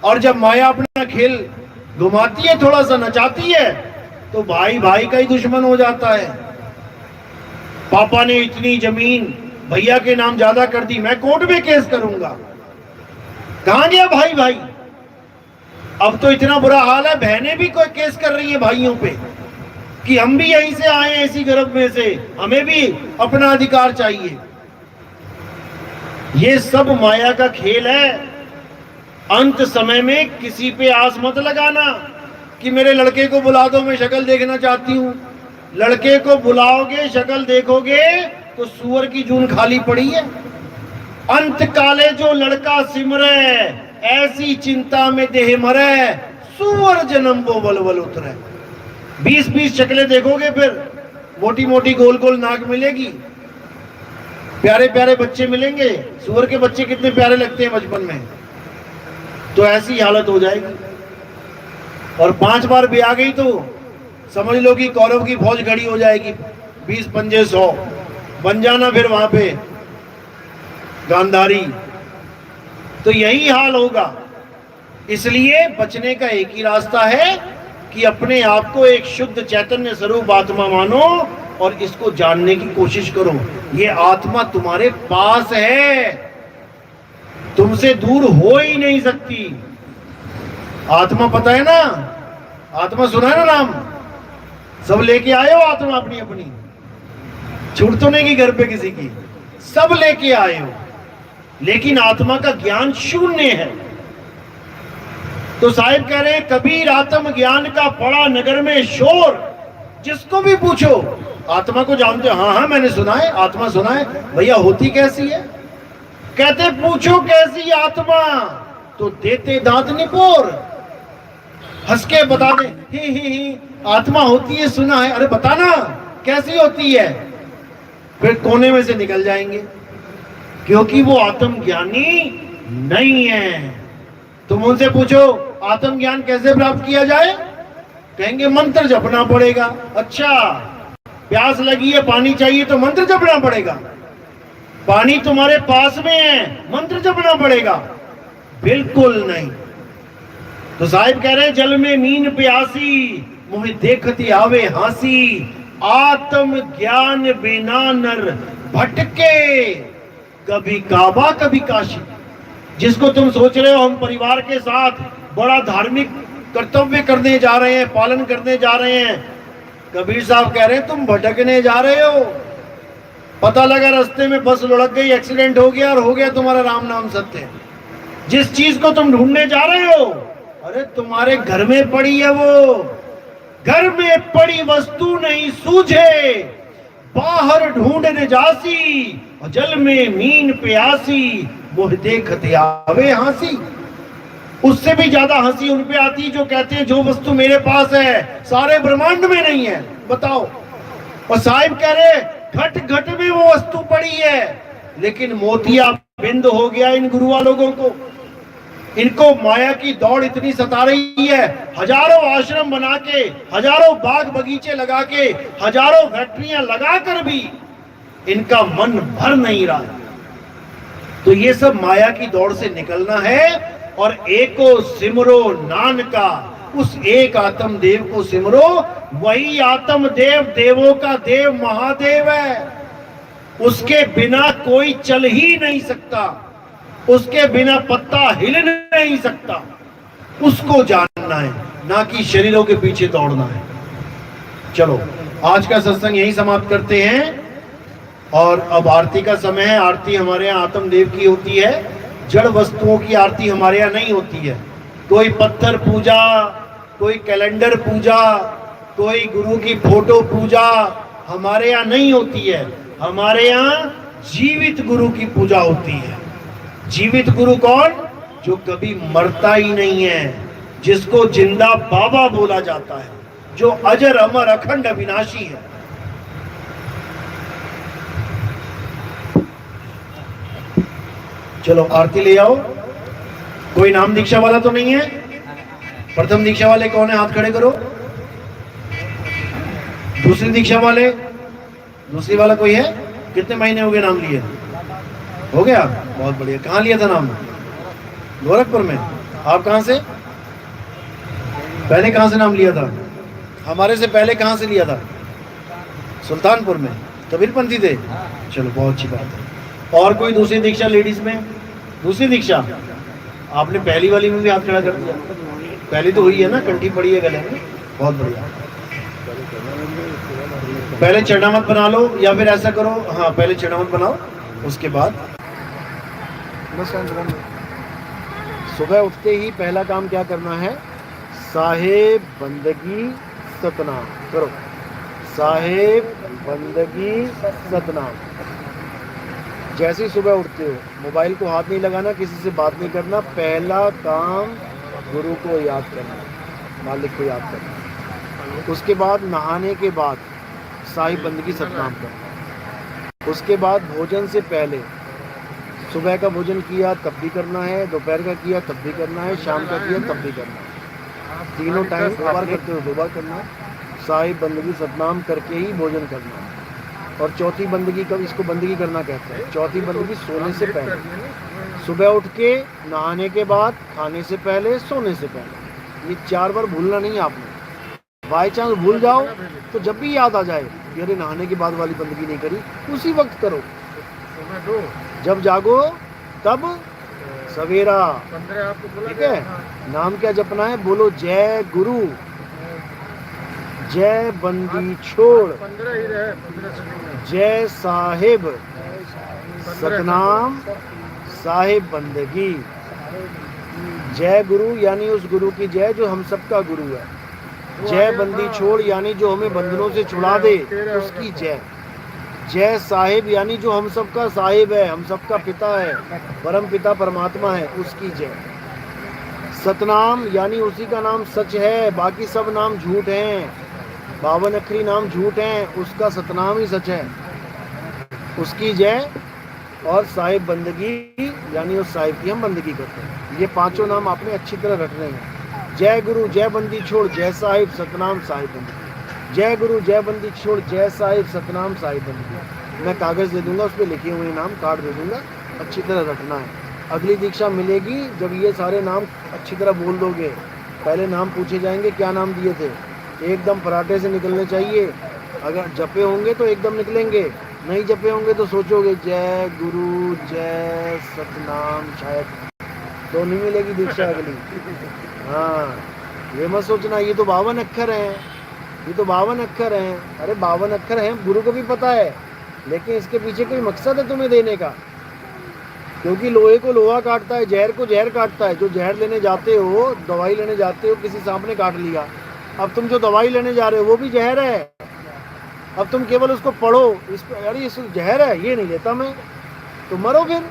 और जब माया अपना खेल घुमाती है, थोड़ा सा नचाती है, तो भाई भाई का ही दुश्मन हो जाता है। पापा ने इतनी जमीन भैया के नाम ज्यादा कर दी, मैं कोर्ट में केस करूंगा। कहां गया भाई भाई? अब तो इतना बुरा हाल है, बहनें भी कोई केस कर रही है भाइयों पे कि हम भी यहीं से आए हैं, इसी गर्भ में से, हमें भी अपना अधिकार चाहिए। ये सब माया का खेल है। अंत समय में किसी पे आस मत लगाना कि मेरे लड़के को बुला दो, मैं शक्ल देखना चाहती हूं। लड़के को बुलाओगे, शक्ल देखोगे तो सुअर की जून खाली पड़ी है। अंत काले जो लड़का सिमरे, ऐसी चिंता में देह मरे, सुअर जन्म वो बलबल उतरे। 20-20 शक्लें देखोगे, फिर मोटी मोटी गोल गोल नाक मिलेगी, प्यारे प्यारे बच्चे मिलेंगे। सुअर के बच्चे कितने प्यारे लगते हैं बचपन में, तो ऐसी हालत हो जाएगी। और 5 बार भी आ गई तो समझ लो कि कौरव की फौज खड़ी हो जाएगी, 20 पंजे 100 बन जाना फिर वहां पे गांधारी। तो यही हाल होगा। इसलिए बचने का एक ही रास्ता है कि अपने आप को एक शुद्ध चैतन्य स्वरूप आत्मा मानो और इसको जानने की कोशिश करो। ये आत्मा तुम्हारे पास है, तुमसे दूर हो ही नहीं सकती। आत्मा पता है ना, आत्मा सुना है ना नाम, सब लेके आए हो आत्मा अपनी अपनी, छूट तो नहीं की घर पे किसी की, सब लेके आए हो, लेकिन आत्मा का ज्ञान शून्य है। तो साहिब कह रहे हैं कबीर आत्म ज्ञान का पड़ा नगर में शोर, जिसको भी पूछो आत्मा को जानते हो? हाँ हाँ मैंने सुना है, आत्मा सुना है। भैया होती कैसी है? कहते पूछो कैसी आत्मा, तो देते दांत निपोर, हंस के बता दे ही आत्मा होती है, सुना है। अरे बताना कैसी होती है? फिर कोने में से निकल जाएंगे, क्योंकि वो आत्मज्ञानी नहीं है। तुम उनसे पूछो आत्मज्ञान कैसे प्राप्त किया जाए, कहेंगे मंत्र जपना पड़ेगा। अच्छा, प्यास लगी है, पानी चाहिए तो मंत्र जपना पड़ेगा? पानी तुम्हारे पास में है, मंत्र जपना पड़ेगा? बिल्कुल नहीं। तो साहिब कह रहे हैं जल में मीन प्यासी, मुझे देखती आवे हंसी, आत्म ज्ञान बिना नर भटके, कभी काबा कभी काशी। जिसको तुम सोच रहे हो हम परिवार के साथ बड़ा धार्मिक कर्तव्य करने जा रहे हैं, पालन करने जा रहे हैं, कबीर साहब कह रहे हैं तुम भटकने जा रहे हो। पता लगा रास्ते में बस लुढ़क गई, एक्सीडेंट हो गया और हो गया तुम्हारा राम नाम सत्य। जिस चीज को तुम ढूंढने जा रहे हो, अरे तुम्हारे घर में पड़ी है वो। घर में पड़ी वस्तु नहीं सूझे, बाहर ढूंढने जासी, और जल में मीन प्यासी, मोह देखते आवे हंसी। उससे भी ज्यादा हंसी उन पे आती जो कहते हैं जो वस्तु मेरे पास है सारे ब्रह्मांड में नहीं है, बताओ। और साहिब कह रहे घट घट में वो वस्तु पड़ी है, लेकिन मोतिया बिंद हो गया इन गुरुआ लोगों को। इनको माया की दौड़ इतनी सता रही है, हजारों आश्रम बना के, हजारों बाग बगीचे लगा के, हजारों फैक्ट्रियां लगाकर भी इनका मन भर नहीं रहा। तो ये सब माया की दौड़ से निकलना है, और एको सिमरो नानका, उस एक आत्म देव को सिमरो। वही आत्म देव देवों का देव महादेव है। उसके बिना कोई चल ही नहीं सकता, उसके बिना पत्ता हिल नहीं सकता। उसको जानना है, ना कि शरीरों के पीछे दौड़ना है। चलो आज का सत्संग यही समाप्त करते हैं, और अब आरती का समय है। आरती हमारे यहाँ आत्मदेव की होती है, जड़ वस्तुओं की आरती हमारे यहाँ नहीं होती है। कोई पत्थर पूजा, कोई कैलेंडर पूजा, कोई गुरु की फोटो पूजा हमारे यहाँ नहीं होती है। हमारे यहाँ जीवित गुरु की पूजा होती है। जीवित गुरु कौन? जो कभी मरता ही नहीं है, जिसको जिंदा बाबा बोला जाता है, जो अजर अमर अखंड अविनाशी है। चलो आरती ले आओ। कोई नाम दीक्षा वाला तो नहीं है? प्रथम दीक्षा वाले कौन है, हाथ खड़े करो। दूसरी दीक्षा वाले, दूसरी वाला कोई है? कितने महीने हो गए नाम लिए? हो गया, बहुत बढ़िया। कहाँ लिया था नाम? गोरखपुर में। आप कहाँ से? पहले कहाँ से नाम लिया था? हमारे से पहले कहाँ से लिया था? सुल्तानपुर में। कबीरपंथी थे? चलो बहुत अच्छी बात है। और कोई दूसरी दीक्षा लेडीज में? दूसरी दीक्षा आपने पहली वाली में भी हाथ खड़ा कर दिया। पहली तो हुई है ना, कंठी पड़ी है गले में, बहुत बढ़िया। पहले चरणामत बना लो, या फिर ऐसा करो, हाँ पहले चरणामत बनाओ, उसके बाद सुबह उठते ही पहला काम क्या करना है? साहेब बंदगी सतनाम करो। साहेब बंदगी सतनाम। जैसे ही सुबह उठते हो मोबाइल को हाथ नहीं लगाना, किसी से बात नहीं करना। पहला काम गुरु को याद करना, मालिक को याद करना। उसके बाद नहाने के बाद साहिब बंदगी सतनाम करना। उसके बाद भोजन से पहले सुबह का भोजन किया तब भी करना है, दोपहर का किया तब भी करना है, शाम का किया तब भी करना है। तीनों टाइम दो बार करते हो, 2 बार करना है। साहिब बंदगी सतनाम करके ही भोजन करना है। और चौथी बंदगी, कब इसको बंदगी करना कहते हैं? चौथी बंदगी सोने से पहले। सुबह उठ के, नहाने के बाद, खाने से पहले, सोने से पहले। ये 4 बार भूलना नहीं आपने। बाई चांस भूल जाओ तो जब भी याद आ जाए अरे नहाने के बाद वाली बंदगी नहीं करी, उसी वक्त करो। जब जागो तब सवेरा, ठीक है? नाम क्या जपना है? बोलो जय गुरु, जय बंदी छोड़, जय साहिब सतनाम, साहिब बंदगी। जय गुरु यानी उस गुरु की जय जो हम सबका गुरु है। जय बंदी छोड़ यानी जो हमें बंधनों से छुड़ा दे, उसकी जय। जय साहिब यानी जो हम सबका साहिब है, हम सबका पिता है, परम पिता परमात्मा है, उसकी जय। सतनाम यानी उसी का नाम सच है, बाकी सब नाम झूठ हैं। 52 अक्षरी नाम झूठ हैं, उसका सतनाम ही सच है। उसकी जय और साहिब बंदगी, यानी उस साहिब की हम बंदगी करते हैं। ये पांचों नाम आपने अच्छी तरह रटने हैं। जय गुरु जय बंदी छोड़ जय साहिब सतनाम साहिब बंदगी। जय गुरु जय बंदी छोड़ जय साहिब सतनाम साहिब बंदगी। मैं कागज़ दे दूंगा, उस पर लिखे हुए नाम कार्ड दे दूंगा, अच्छी तरह रटना है। अगली दीक्षा मिलेगी जब ये सारे नाम अच्छी तरह बोल दोगे। पहले नाम पूछे जाएंगे, क्या नाम दिए थे, एकदम फराटे से निकलने चाहिए। अगर जपे होंगे तो एकदम निकलेंगे, नहीं जपे होंगे तो सोचोगे जय गुरु जय सतनाम, शायद तो नहीं मिलेगी दीक्षा अगली। हाँ, ये मत सोचना ये तो 52 अक्षर हैं, ये तो 52 अक्षर हैं। अरे 52 अक्षर हैं, गुरु को भी पता है, लेकिन इसके पीछे कोई मकसद है तुम्हें देने का। क्योंकि लोहे को लोहा काटता है, जहर को जहर काटता है। जो जहर लेने जाते हो, दवाई लेने जाते हो, किसी सांप ने काट लिया, अब तुम जो दवाई लेने जा रहे हो वो भी जहर है। अब तुम केवल उसको पढ़ो, इस पर अरे ये जहर है, ये नहीं लेता मैं, तो मरो फिर।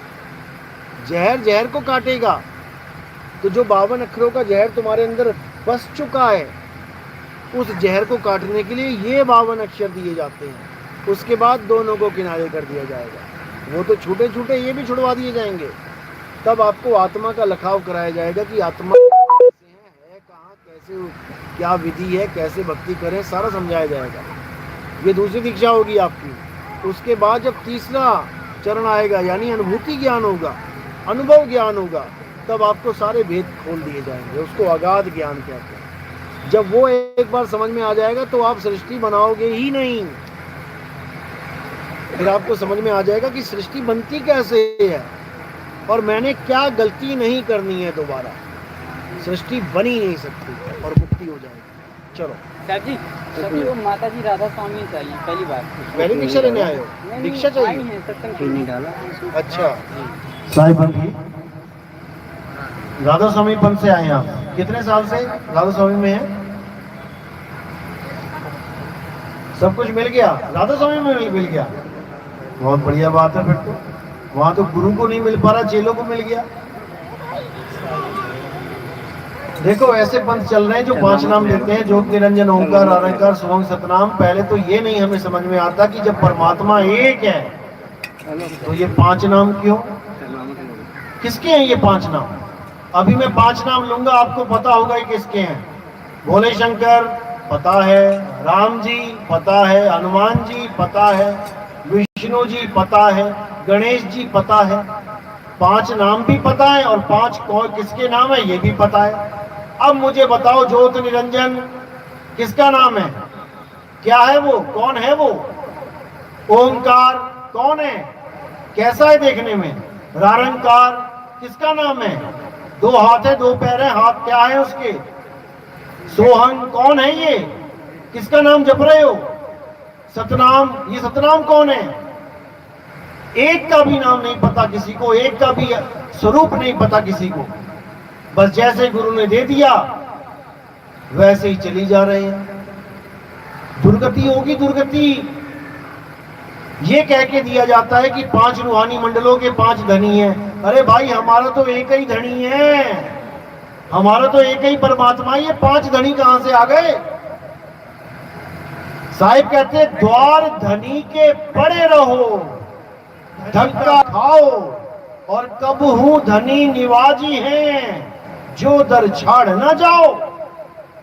जहर जहर को काटेगा। तो जो 52 अक्षरों का जहर तुम्हारे अंदर बस चुका है, उस जहर को काटने के लिए ये 52 अक्षर दिए जाते हैं। उसके बाद दोनों को किनारे कर दिया जाएगा। वो तो छूटे छूटे ये भी छुड़वा दिए जाएंगे। तब आपको आत्मा का लखाव कराया जाएगा कि आत्मा कैसे है कहाँ, कैसे, क्या विधि है, कैसे भक्ति करें, सारा समझाया जाएगा। ये दूसरी दीक्षा होगी आपकी। उसके बाद जब तीसरा चरण आएगा, यानी अनुभूति ज्ञान होगा, अनुभव ज्ञान होगा, तब आपको सारे भेद खोल दिए जाएंगे। उसको अगाध ज्ञान कहते हैं। जब वो एक बार समझ में आ जाएगा तो आप सृष्टि बनाओगे ही नहीं। फिर आपको समझ में आ जाएगा कि सृष्टि बनती कैसे है और मैंने क्या गलती नहीं करनी है, दोबारा सृष्टि बन ही नहीं सकती और मुक्ति हो जाएगी। चलो सर जी, सभी वो माता जी राधा स्वामी चाहिए, पहली बार पहले दीक्षा लेने आए हो? दीक्षा चाहिए? सत्संग नहीं डाला। अच्छा, साहिब बंदी राधा स्वामी पन से आए हैं आप? कितने साल से राधा स्वामी में है? सब कुछ मिल गया, राधा स्वामी में मिल गया, बहुत बढ़िया बात है। फिर तो वहां तो गुरु को नहीं मिल पा रहा, चेलों को मिल गया। देखो ऐसे पंथ चल रहे हैं जो 5 नाम लेते हैं, ज्योत निरंजन ओंकार आरंकार सोहंग सतनाम। पहले तो ये नहीं हमें समझ में आता कि जब परमात्मा एक है तो ये 5 नाम क्यों, किसके हैं ये 5 नाम? अभी मैं 5 नाम लूंगा, आपको पता होगा ये किसके हैं। भोले शंकर पता है, राम जी पता है, हनुमान जी पता है, विष्णु जी पता है, गणेश जी पता है। 5 नाम भी पता है और 5 कौन किसके नाम है ये भी पता है। अब मुझे बताओ ज्योत निरंजन किसका नाम है, क्या है वो, कौन है वो? ओंकार कौन है, कैसा है देखने में? रारंकार किसका नाम है? 2 हाथ है, 2 पैर है, हाथ क्या है उसके? सोहंग कौन है ये, किसका नाम जप रहे हो? सतनाम, ये सतनाम कौन है? एक का भी नाम नहीं पता किसी को, एक का भी स्वरूप नहीं पता किसी को। बस जैसे गुरु ने दे दिया वैसे ही चली जा रहे हैं। दुर्गति होगी, दुर्गति। ये कह के दिया जाता है कि 5 रूहानी मंडलों के 5 धनी हैं। अरे भाई, हमारा तो एक ही धनी है, हमारा तो एक ही परमात्मा। ये 5 धनी कहां से आ गए? साहिब कहते द्वार धनी के पड़े रहो, धक्का खाओ और कब हूं धनी निवाजी हैं, जो दर छाड़ ना जाओ।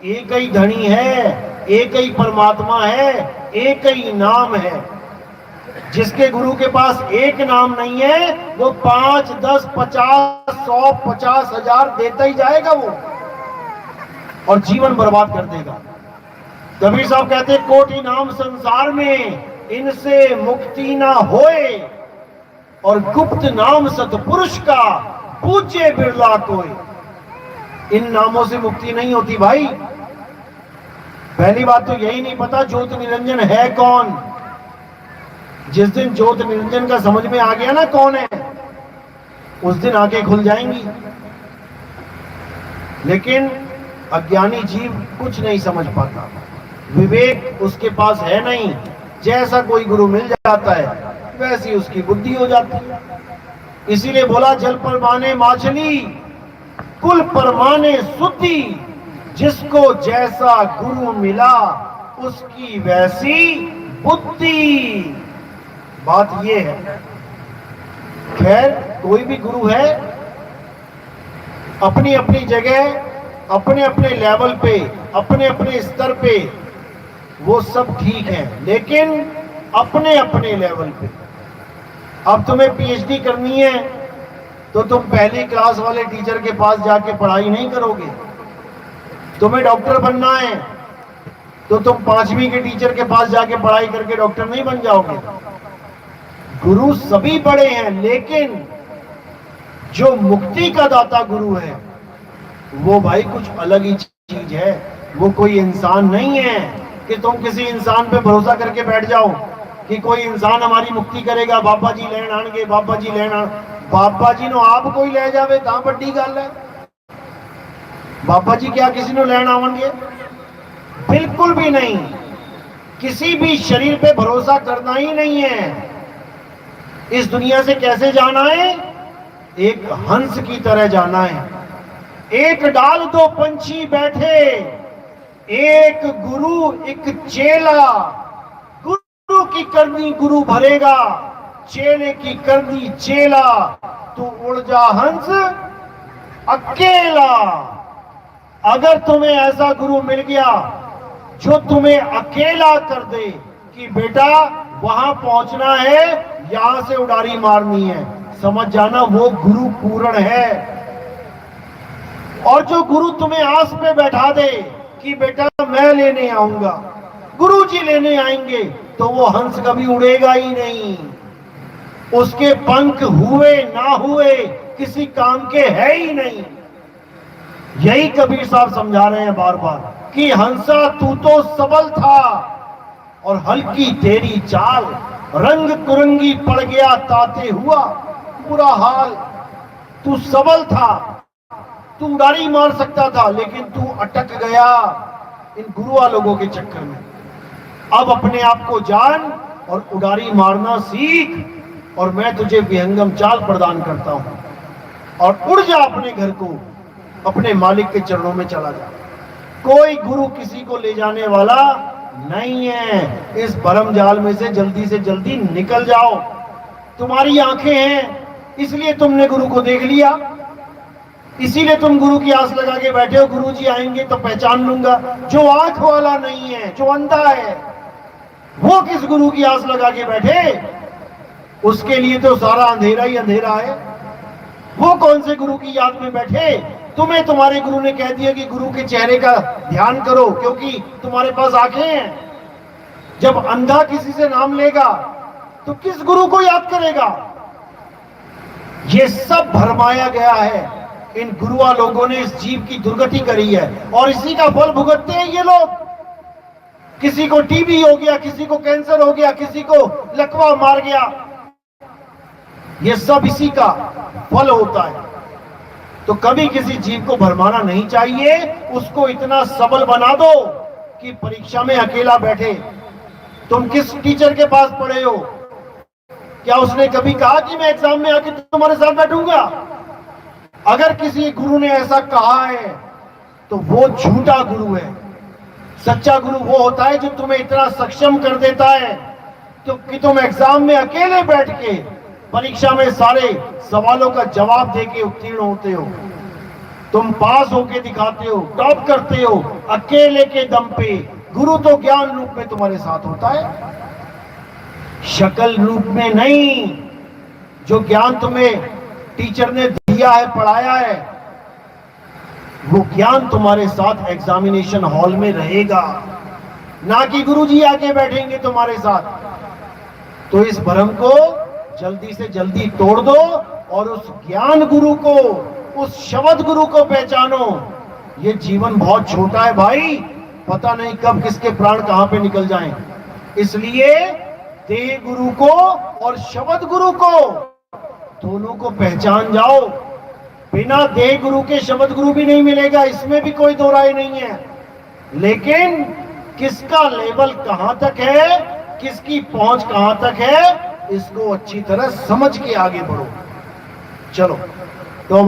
एक ही धनी है, एक ही परमात्मा है, एक ही नाम है। जिसके गुरु के पास एक नाम नहीं है वो 5, 10, 50, 100, 50,000 देता ही जाएगा वो, और जीवन बर्बाद कर देगा। कबीर साहब कहते कोटि नाम संसार में इनसे मुक्ति ना होए, और गुप्त नाम सतपुरुष का पूज्य बिरला कोई। इन नामों से मुक्ति नहीं होती भाई। पहली बात तो यही नहीं पता ज्योत निरंजन है कौन। जिस दिन ज्योत निरंजन का समझ में आ गया ना कौन है, उस दिन आंखें खुल जाएंगी। लेकिन अज्ञानी जीव कुछ नहीं समझ पाता, विवेक उसके पास है नहीं। जैसा कोई गुरु मिल जाता है वैसी उसकी बुद्धि हो जाती है। इसीलिए बोला जल पर माने माछली, कुल पर माने शुद्धि। जिसको जैसा गुरु मिला उसकी वैसी बुद्धि। बात ये है। खैर, कोई भी गुरु है, अपनी अपनी जगह, अपने अपने लेवल पे, अपने अपने स्तर पे वो सब ठीक है, लेकिन अपने अपने लेवल पे। अब तुम्हें पीएचडी करनी है तो तुम पहली क्लास वाले टीचर के पास जाके पढ़ाई नहीं करोगे। तुम्हें डॉक्टर बनना है तो तुम 5वीं के टीचर के पास जाके पढ़ाई करके डॉक्टर नहीं बन जाओगे। गुरु सभी बड़े हैं, लेकिन जो मुक्ति का दाता गुरु है वो भाई कुछ अलग ही चीज है। वो कोई इंसान नहीं है कि तुम किसी इंसान पे भरोसा करके बैठ जाओ कि कोई इंसान हमारी मुक्ति करेगा, बाबा जी लेन आएंगे, बाबा जी लेन आन। बाबा जी नो आप कोई ले जावे तां बड़ी गल है। बाबा जी क्या किसी ने लेन आवेंगे? बिल्कुल भी नहीं। किसी भी शरीर पे भरोसा करना ही नहीं है। इस दुनिया से कैसे जाना है? एक हंस की तरह जाना है। एक डाल दो पंछी बैठे, एक गुरु एक चेला। गुरु की करनी गुरु भरेगा, चेले की करनी चेला। तू उड़ जा हंस अकेला। अगर तुम्हें ऐसा गुरु मिल गया जो तुम्हें अकेला कर दे कि बेटा वहां पहुंचना है, यहां से उड़ारी मारनी है, समझ जाना वो गुरु पूर्ण है। और जो गुरु तुम्हें आस पे बैठा दे कि बेटा मैं लेने आऊंगा, गुरु जी लेने आएंगे, तो वो हंस कभी उड़ेगा ही नहीं। उसके पंख हुए ना हुए किसी काम के है ही नहीं। यही कबीर साहब समझा रहे हैं बार बार कि हंसा तू तो सबल था और हल्की तेरी चाल, रंग कुरंगी पड़ गया ताते हुआ बुरा हाल। तू सबल था, तू उड़ारी मार सकता था, लेकिन तू अटक गया इन गुरुआ लोगों के चक्कर में। अब अपने आप को जान और उड़ारी मारना सीख, और मैं तुझे विहंगम चाल प्रदान करता हूं। और उड़ जा अपने घर को, अपने मालिक के चरणों में चला जा। कोई गुरु किसी को ले जाने वाला नहीं है। इस भरम जाल में से जल्दी निकल जाओ। तुम्हारी आंखें हैं इसलिए तुमने गुरु को देख लिया, इसीलिए तुम गुरु की आस लगा के बैठे हो, गुरु जी आएंगे तो पहचान लूंगा। जो आंख वाला नहीं है, जो अंधा है, वो किस गुरु की आस लगा के बैठे? उसके लिए तो सारा अंधेरा ही अंधेरा है। वो कौन से गुरु की याद में बैठे? तुम्हें तुम्हारे गुरु ने कह दिया कि गुरु के चेहरे का ध्यान करो क्योंकि तुम्हारे पास आंखें हैं। जब अंधा किसी से नाम लेगा तो किस गुरु को याद करेगा? ये सब भरमाया गया है। इन गुरुआ लोगों ने इस जीव की दुर्गति करी है और इसी का फल भुगतते हैं ये लोग। किसी को टीबी हो गया, किसी को कैंसर हो गया, किसी को लकवा मार गया, ये सब इसी का फल होता है। तो कभी किसी जीव को भरमाना नहीं चाहिए। उसको इतना सबल बना दो कि परीक्षा में अकेला बैठे। तुम किस टीचर के पास पढ़े हो? क्या उसने कभी कहा कि मैं एग्जाम में आके तुम्हारे साथ बैठूंगा? अगर किसी गुरु ने ऐसा कहा है तो वो झूठा गुरु है। सच्चा गुरु वो होता है जो तुम्हें इतना सक्षम कर देता है तो कि तुम एग्जाम में अकेले बैठ के परीक्षा में सारे सवालों का जवाब देके उत्तीर्ण होते हो। तुम पास होके दिखाते हो, टॉप करते हो अकेले के दम पे। गुरु तो ज्ञान रूप में तुम्हारे साथ होता है, शक्ल रूप में नहीं। जो ज्ञान तुम्हें टीचर ने दिया है, पढ़ाया है, वो ज्ञान तुम्हारे साथ एग्जामिनेशन हॉल में रहेगा, ना कि गुरुजी आके बैठेंगे तुम्हारे साथ। तो इस भ्रम को जल्दी से जल्दी तोड़ दो और उस ज्ञान गुरु को, उस शब्द गुरु को पहचानो। ये जीवन बहुत छोटा है भाई, पता नहीं कब किसके प्राण कहां पे निकल जाएं। इसलिए देह गुरु को और शब्द गुरु को दोनों को पहचान जाओ। बिना देह गुरु के शब्द गुरु भी नहीं मिलेगा, इसमें भी कोई दो राय नहीं है। लेकिन किसका लेवल कहां तक है, किसकी पहुंच कहां तक है, इसको अच्छी तरह समझ के आगे बढ़ो। चलो तो